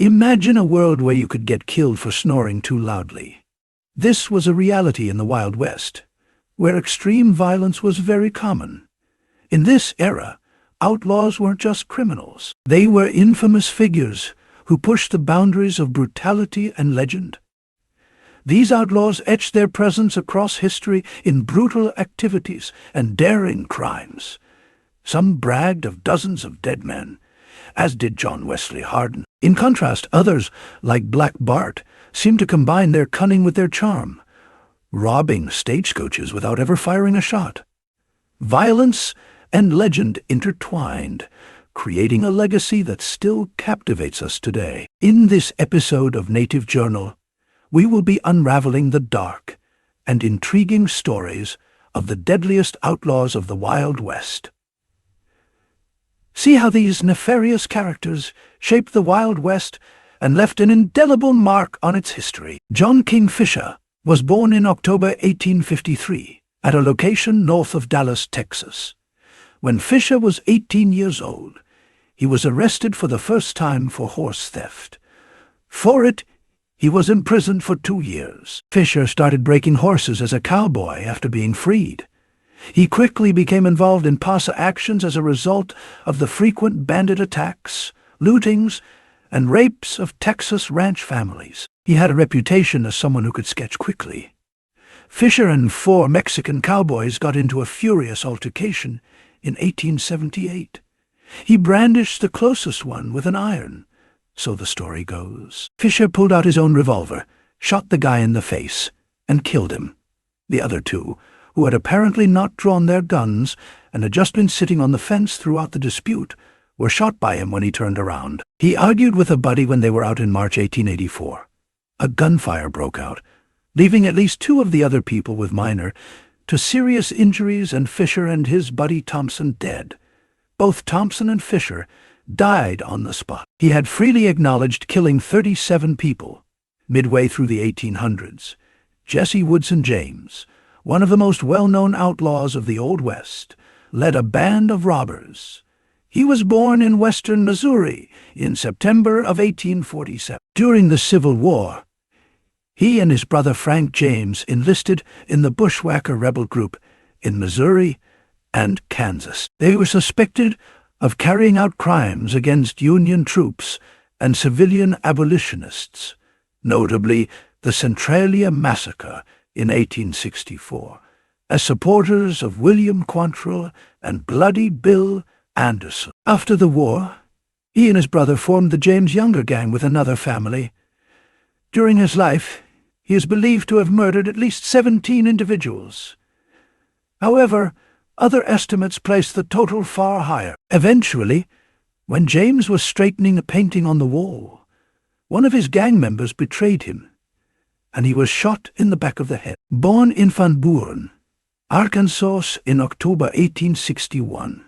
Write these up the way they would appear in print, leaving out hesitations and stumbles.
Imagine a world where you could get killed for snoring too loudly. This was a reality in the Wild West, where extreme violence was very common. In this era, outlaws weren't just criminals. They were infamous figures who pushed the boundaries of brutality and legend. These outlaws etched their presence across history in brutal activities and daring crimes. Some bragged of dozens of dead men, as did John Wesley Hardin. In contrast, others, like Black Bart, seemed to combine their cunning with their charm, robbing stagecoaches without ever firing a shot. Violence and legend intertwined, creating a legacy that still captivates us today. In this episode of Native Journal, we will be unraveling the dark and intriguing stories of the deadliest outlaws of the Wild West. See how these nefarious characters shaped the Wild West and left an indelible mark on its history. John King Fisher was born in October 1853 at a location north of Dallas, Texas. When Fisher was 18 years old, he was arrested for the first time for horse theft. For it, he was imprisoned for 2 years. Fisher started breaking horses as a cowboy after being freed. He quickly became involved in posse actions as a result of the frequent bandit attacks, lootings, and rapes of Texas ranch families. He had a reputation as someone who could sketch quickly. Fisher and 4 Mexican cowboys got into a furious altercation in 1878. He brandished the closest one with an iron, so the story goes. Fisher pulled out his own revolver, shot the guy in the face, and killed him. The other 2, who had apparently not drawn their guns and had just been sitting on the fence throughout the dispute, were shot by him when he turned around. He argued with a buddy when they were out in March 1884. A gunfire broke out, leaving at least 2 of the other people with minor to serious injuries and Fisher and his buddy Thompson dead. Both Thompson and Fisher died on the spot. He had freely acknowledged killing 37 people. Midway through the 1800s, Jesse Woodson James, one of the most well-known outlaws of the Old West, led a band of robbers. He was born in western Missouri in September of 1847. During the Civil War, he and his brother Frank James enlisted in the bushwhacker rebel group in Missouri and Kansas. They were suspected of carrying out crimes against Union troops and civilian abolitionists, notably the Centralia Massacre in 1864, as supporters of William Quantrill and Bloody Bill Anderson. After the war, he and his brother formed the James Younger Gang with another family. During his life, he is believed to have murdered at least 17 individuals. However, other estimates place the total far higher. Eventually, when James was straightening a painting on the wall, one of his gang members betrayed him, and he was shot in the back of the head. Born in Van Buren, Arkansas in October 1861,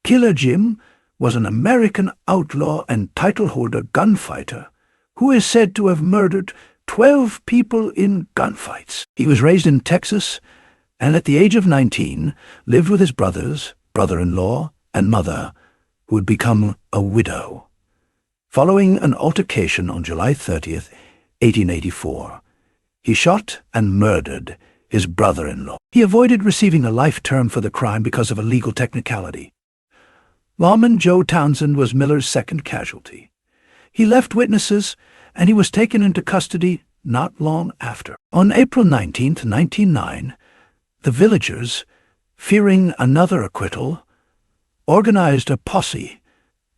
Killer Jim was an American outlaw and title-holder gunfighter who is said to have murdered 12 people in gunfights. He was raised in Texas and at the age of 19 lived with his brothers, brother-in-law, and mother, who had become a widow. Following an altercation on July 30th, 1884, he shot and murdered his brother-in-law. He avoided receiving a life term for the crime because of a legal technicality. Lawman Joe Townsend was Miller's second casualty. He left witnesses, and he was taken into custody not long after. On April 19, 1909, the villagers, fearing another acquittal, organized a posse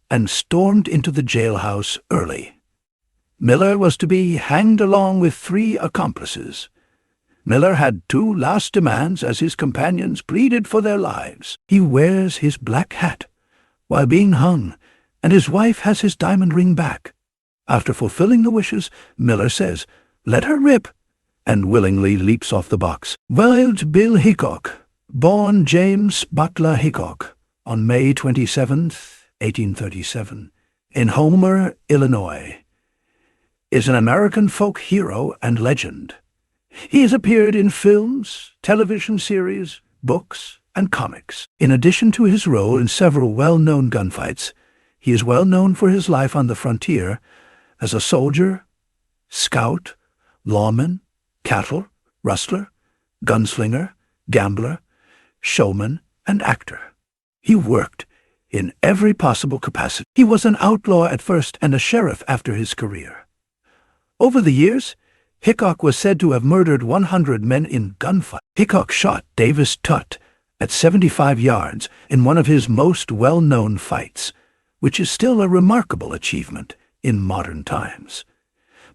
and stormed into the jailhouse early. Miller was to be hanged along with 3 accomplices. Miller had 2 last demands as his companions pleaded for their lives. He wears his black hat while being hung, and his wife has his diamond ring back. After fulfilling the wishes, Miller says, "Let her rip," and willingly leaps off the box. Wild Bill Hickok, born James Butler Hickok on May 27, 1837, in Homer, Illinois, is an American folk hero and legend. He has appeared in films, television series, books, and comics. In addition to his role in several well-known gunfights, he is well known for his life on the frontier as a soldier, scout, lawman, cattle, rustler, gunslinger, gambler, showman, and actor. He worked in every possible capacity. He was an outlaw at first and a sheriff after his career. Over the years, Hickok was said to have murdered 100 men in gunfight. Hickok shot Davis Tutt at 75 yards in one of his most well-known fights, which is still a remarkable achievement in modern times.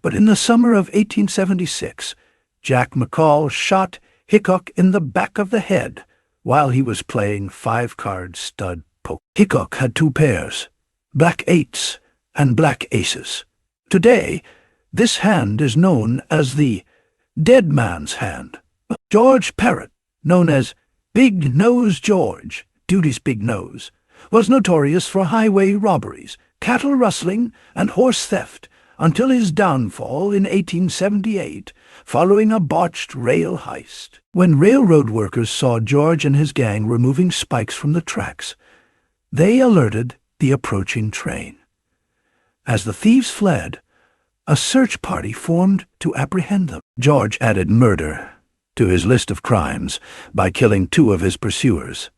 But in the summer of 1876, Jack McCall shot Hickok in the back of the head while he was playing five-card stud poker. Hickok had two pairs, black eights and black aces. Today, this hand is known as the dead man's hand. George Parrott, known as Big Nose George, Duty's Big Nose, was notorious for highway robberies, cattle rustling, and horse theft until his downfall in 1878, following a botched rail heist. When railroad workers saw George and his gang removing spikes from the tracks, they alerted the approaching train. As the thieves fled, a search party formed to apprehend them. George added murder to his list of crimes by killing two of his pursuers.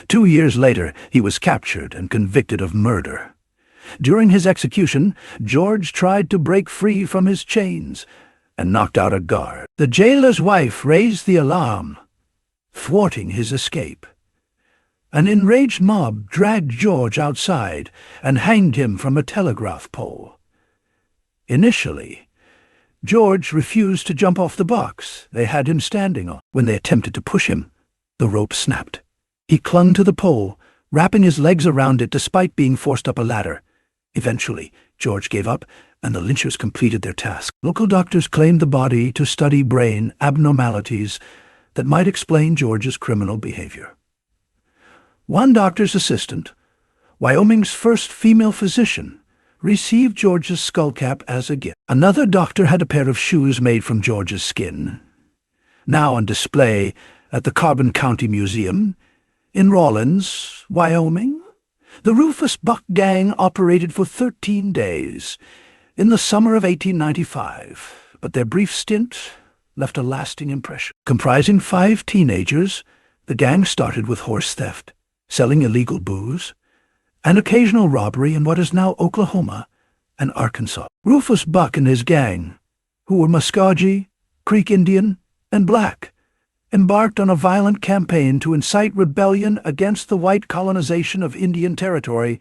2 years later, he was captured and convicted of murder. During his execution, George tried to break free from his chains and knocked out a guard. The jailer's wife raised the alarm, thwarting his escape. An enraged mob dragged George outside and hanged him from a telegraph pole. Initially, George refused to jump off the box they had him standing on. When they attempted to push him, the rope snapped. He clung to the pole, wrapping his legs around it despite being forced up a ladder. Eventually, George gave up, and the lynchers completed their task. Local doctors claimed the body to study brain abnormalities that might explain George's criminal behavior. One doctor's assistant, Wyoming's first female physician, received George's skullcap as a gift. Another doctor had a pair of shoes made from George's skin, now on display at the Carbon County Museum in Rawlins, Wyoming. The Rufus Buck Gang operated for 13 days in the summer of 1895, but their brief stint left a lasting impression. Comprising 5 teenagers, the gang started with horse theft, selling illegal booze, and occasional robbery in what is now Oklahoma and Arkansas. Rufus Buck and his gang, who were Muskogee, Creek Indian, and Black, embarked on a violent campaign to incite rebellion against the white colonization of Indian Territory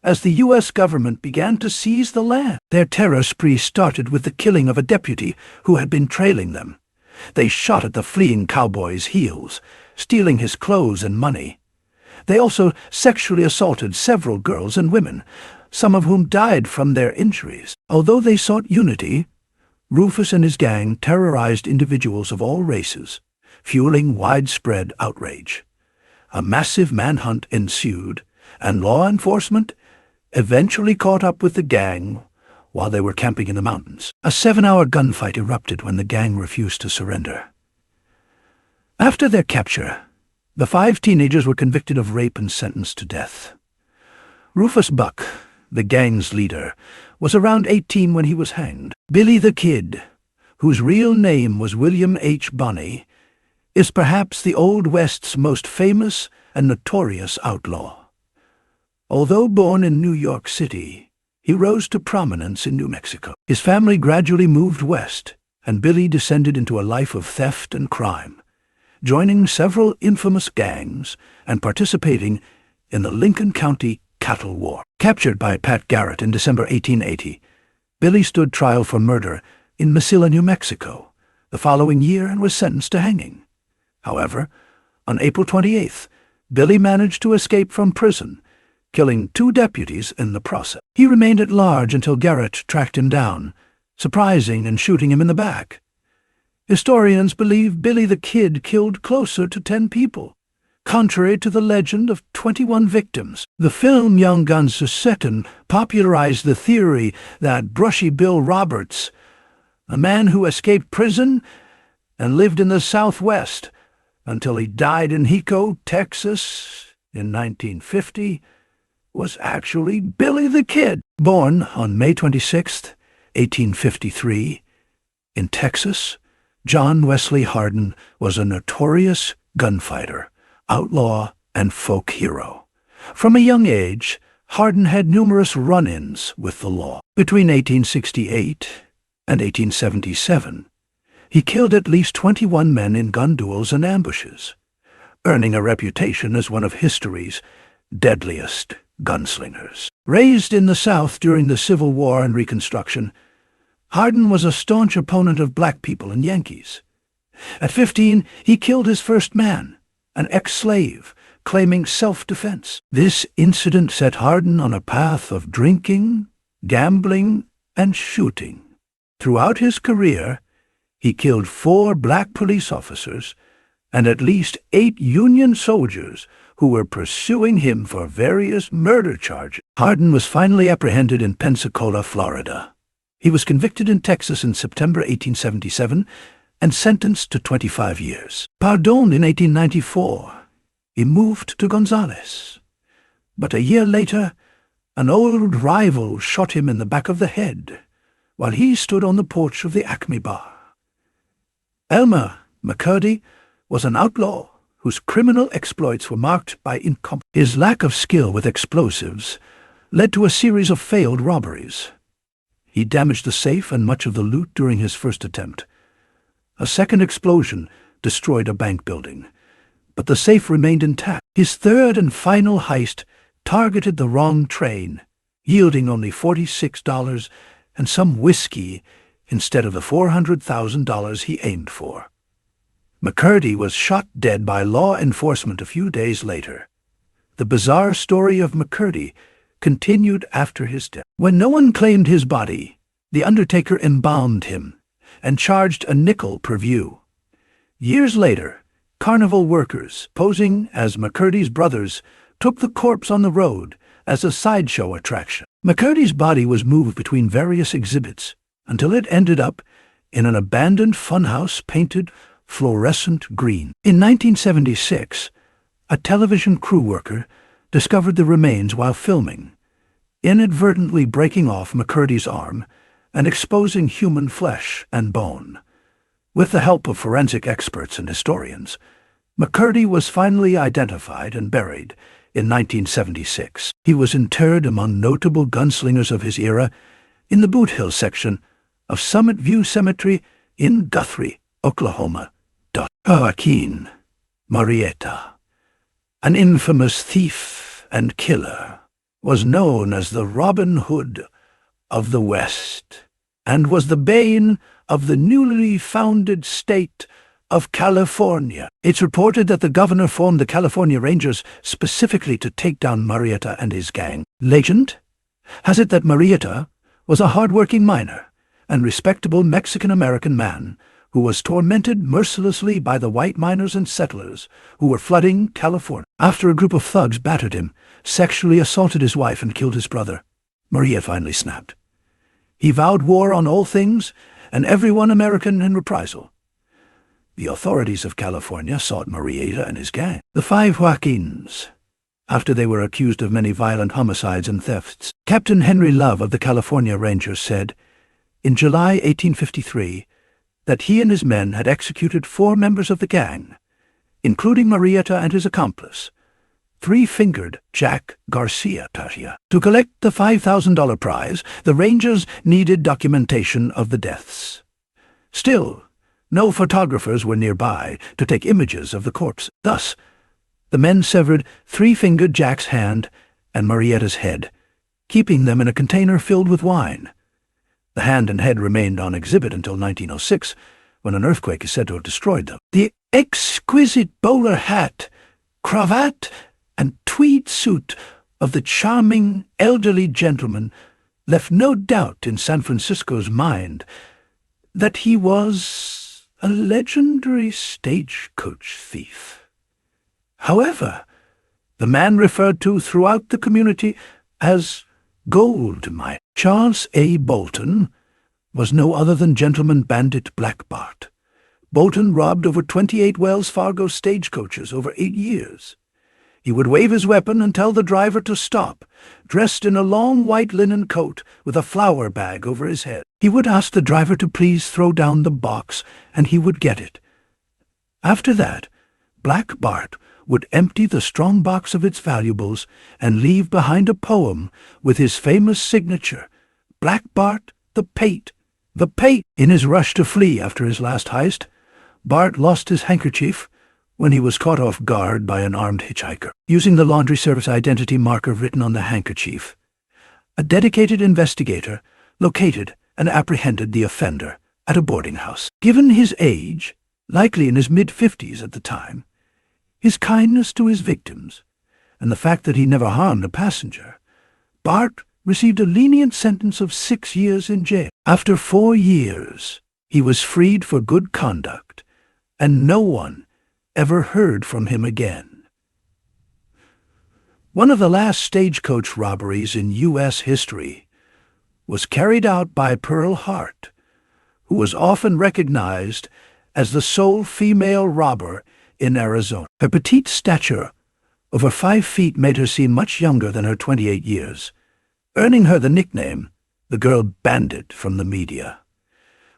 as the U.S. government began to seize the land. Their terror spree started with the killing of a deputy who had been trailing them. They shot at the fleeing cowboy's heels, stealing his clothes and money. They also sexually assaulted several girls and women, some of whom died from their injuries. Although they sought unity, Rufus and his gang terrorized individuals of all races, fueling widespread outrage. A massive manhunt ensued, and law enforcement eventually caught up with the gang while they were camping in the mountains. A 7-hour gunfight erupted when the gang refused to surrender. After their capture, the 5 teenagers were convicted of rape and sentenced to death. Rufus Buck, the gang's leader, was around 18 when he was hanged. Billy the Kid, whose real name was William H. Bonney, is perhaps the Old West's most famous and notorious outlaw. Although born in New York City, he rose to prominence in New Mexico. His family gradually moved west, and Billy descended into a life of theft and crime, joining several infamous gangs and participating in the Lincoln County Cattle War. Captured by Pat Garrett in December 1880, Billy stood trial for murder in Mesilla, New Mexico, the following year and was sentenced to hanging. However, on April 28th, Billy managed to escape from prison, killing 2 deputies in the process. He remained at large until Garrett tracked him down, surprising and shooting him in the back. Historians believe Billy the Kid killed closer to 10 people, contrary to the legend of 21 victims. The film Young Guns II popularized the theory that Brushy Bill Roberts, a man who escaped prison and lived in the Southwest until he died in Hico, Texas, in 1950, was actually Billy the Kid. Born on May 26, 1853, in Texas, John Wesley Hardin was a notorious gunfighter, outlaw, and folk hero. From a young age, Hardin had numerous run-ins with the law. Between 1868 and 1877, he killed at least 21 men in gun duels and ambushes, earning a reputation as one of history's deadliest gunslingers. Raised in the South during the Civil War and Reconstruction, Hardin was a staunch opponent of black people and Yankees. At 15, he killed his first man, an ex-slave, claiming self-defense. This incident set Hardin on a path of drinking, gambling, and shooting. Throughout his career, he killed 4 black police officers and at least 8 Union soldiers who were pursuing him for various murder charges. Hardin was finally apprehended in Pensacola, Florida. He was convicted in Texas in September 1877 and sentenced to 25 years. Pardoned in 1894, he moved to Gonzales. But a year later, an old rival shot him in the back of the head while he stood on the porch of the Acme Bar. Elmer McCurdy was an outlaw whose criminal exploits were marked by incompetence. His lack of skill with explosives led to a series of failed robberies. He damaged the safe and much of the loot during his first attempt. A second explosion destroyed a bank building, but the safe remained intact. His third and final heist targeted the wrong train, yielding only $46 and some whiskey instead of the $400,000 he aimed for. McCurdy was shot dead by law enforcement a few days later. The bizarre story of McCurdy continued after his death. When no one claimed his body, the undertaker embalmed him and charged a nickel per view. Years later, carnival workers, posing as McCurdy's brothers, took the corpse on the road as a sideshow attraction. McCurdy's body was moved between various exhibits until it ended up in an abandoned funhouse painted fluorescent green. In 1976, a television crew worker discovered the remains while filming, inadvertently breaking off McCurdy's arm and exposing human flesh and bone. With the help of forensic experts and historians, McCurdy was finally identified and buried in 1976. He was interred among notable gunslingers of his era in the Boot Hill section of Summit View Cemetery in Guthrie, Oklahoma. Joaquin Murrieta, an infamous thief and killer, was known as the Robin Hood of the West and was the bane of the newly founded state of California. It's reported that the governor formed the California Rangers specifically to take down Murrieta and his gang. Legend has it that Murrieta was a hard-working miner and respectable Mexican-American man who was tormented mercilessly by the white miners and settlers who were flooding California. After a group of thugs battered him, sexually assaulted his wife, and killed his brother, Murrieta finally snapped. He vowed war on all things and everyone American in reprisal. The authorities of California sought Murrieta and his gang, the 5 Joaquins, after they were accused of many violent homicides and thefts. Captain Henry Love of the California Rangers said, in July 1853, that he and his men had executed 4 members of the gang, including Murrieta and his accomplice, 3-fingered Jack Garcia. To collect the $5,000 prize, the Rangers needed documentation of the deaths. Still, no photographers were nearby to take images of the corpse. Thus, the men severed 3-fingered Jack's hand and Murrieta's head, keeping them in a container filled with wine. The hand and head remained on exhibit until 1906, when an earthquake is said to have destroyed them. The exquisite bowler hat, cravat, and tweed suit of the charming elderly gentleman left no doubt in San Francisco's mind that he was a legendary stagecoach thief. However, the man referred to throughout the community as Gold Mine. Charles A. Bolton was no other than Gentleman Bandit Black Bart. Bolton robbed over 28 Wells Fargo stagecoaches over 8 years. He would wave his weapon and tell the driver to stop, dressed in a long white linen coat with a flour bag over his head. He would ask the driver to please throw down the box, and he would get it. After that, Black Bart would empty the strong box of its valuables and leave behind a poem with his famous signature, Black Bart, the Pate, the Pate. In his rush to flee after his last heist, Bart lost his handkerchief when he was caught off guard by an armed hitchhiker. Using the laundry service identity marker written on the handkerchief, a dedicated investigator located and apprehended the offender at a boarding house. Given his age, likely in his mid-50s at the time, his kindness to his victims, and the fact that he never harmed a passenger, Bart received a lenient sentence of 6 years in jail. After 4 years, he was freed for good conduct, and no one ever heard from him again. One of the last stagecoach robberies in U.S. history was carried out by Pearl Hart, who was often recognized as the sole female robber in Arizona. Her petite stature, over 5 feet, made her seem much younger than her 28 years, earning her the nickname, the Girl Bandit, from the media.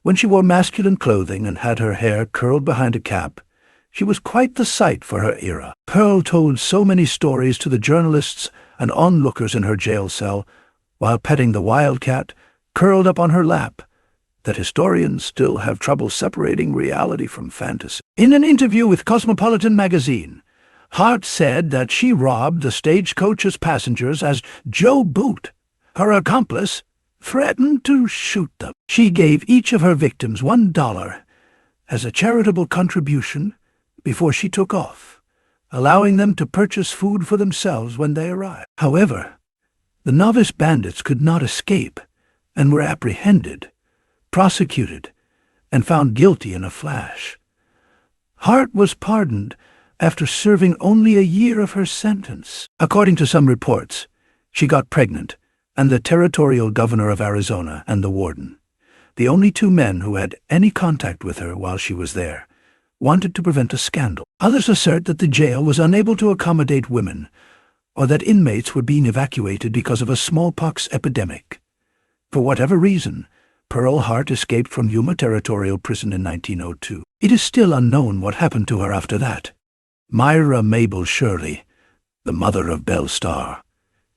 When she wore masculine clothing and had her hair curled behind a cap, she was quite the sight for her era. Pearl told so many stories to the journalists and onlookers in her jail cell while petting the wildcat curled up on her lap that historians still have trouble separating reality from fantasy. In an interview with Cosmopolitan magazine, Hart said that she robbed the stagecoach's passengers as Joe Boot, her accomplice, threatened to shoot them. She gave each of her victims $1 as a charitable contribution before she took off, allowing them to purchase food for themselves when they arrived. However, the novice bandits could not escape and were apprehended, prosecuted, and found guilty in a flash. Hart was pardoned after serving only a year of her sentence. According to some reports, she got pregnant, and the territorial governor of Arizona and the warden, the only 2 men who had any contact with her while she was there, wanted to prevent a scandal. Others assert that the jail was unable to accommodate women, or that inmates were being evacuated because of a smallpox epidemic. For whatever reason, Pearl Hart escaped from Yuma Territorial Prison in 1902. It is still unknown what happened to her after that. Myra Mabel Shirley, the mother of Belle Starr,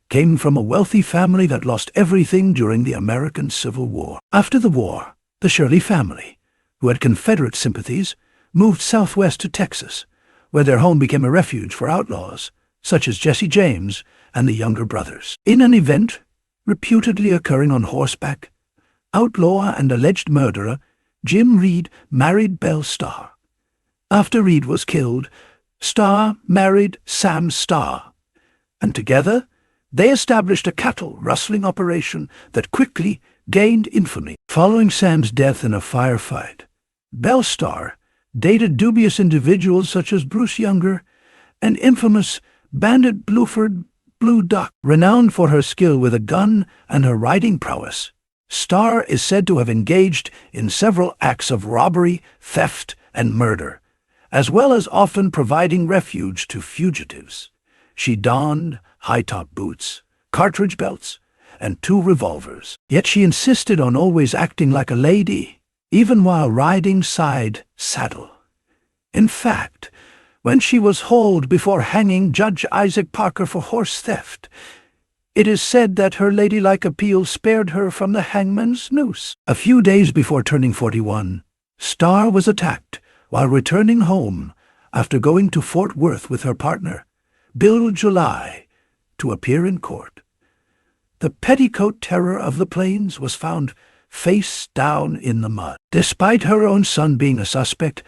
came from a wealthy family that lost everything during the American Civil War. After the war, the Shirley family, who had Confederate sympathies, moved southwest to Texas, where their home became a refuge for outlaws, such as Jesse James and the younger brothers. In an event reputedly occurring on horseback, outlaw and alleged murderer Jim Reed married Belle Starr. After Reed was killed, Starr married Sam Starr, and together they established a cattle rustling operation that quickly gained infamy. Following Sam's death in a firefight, Belle Starr dated dubious individuals such as Bruce Younger and infamous Bandit Bluford Blue Duck. Renowned for her skill with a gun and her riding prowess, Starr is said to have engaged in several acts of robbery, theft, and murder, as well as often providing refuge to fugitives. She donned high-top boots, cartridge belts, and 2 revolvers. Yet she insisted on always acting like a lady, even while riding side saddle. In fact, when she was hauled before hanging Judge Isaac Parker for horse theft, it is said that her ladylike appeal spared her from the hangman's noose. A few days before turning 41, Starr was attacked while returning home after going to Fort Worth with her partner, Bill July, to appear in court. The petticoat terror of the plains was found face down in the mud. Despite her own son being a suspect,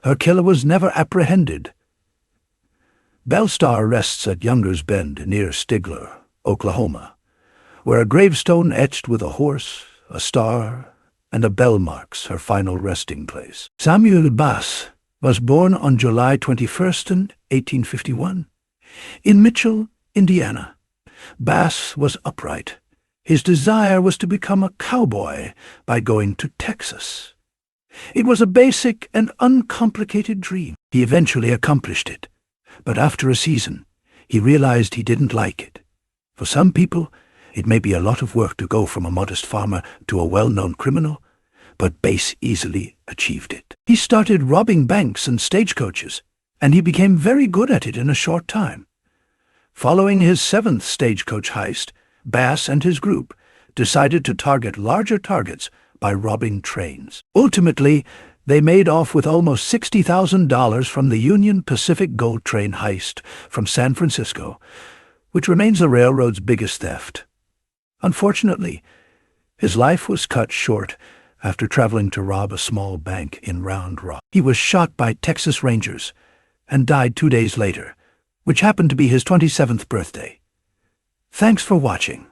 her killer was never apprehended. Belle Starr rests at Younger's Bend near Stigler, Oklahoma, where a gravestone etched with a horse, a star, and a bell marks her final resting place. Samuel Bass was born on July 21st, 1851, in Mitchell, Indiana. Bass was upright. His desire was to become a cowboy by going to Texas. It was a basic and uncomplicated dream. He eventually accomplished it, but after a season, He realized he didn't like it. For some people, it may be a lot of work to go from a modest farmer to a well-known criminal, but Bass easily achieved it. He started robbing banks and stagecoaches, and he became very good at it in a short time. Following his 7th stagecoach heist, Bass and his group decided to target larger targets by robbing trains. Ultimately, they made off with almost $60,000 from the Union Pacific Gold Train heist from San Francisco, which remains the railroad's biggest theft. Unfortunately, his life was cut short after traveling to rob a small bank in Round Rock. He was shot by Texas Rangers and died 2 days later, which happened to be his 27th birthday. Thanks for watching.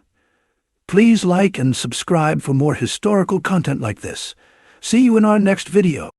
Please like and subscribe for more historical content like this. See you in our next video.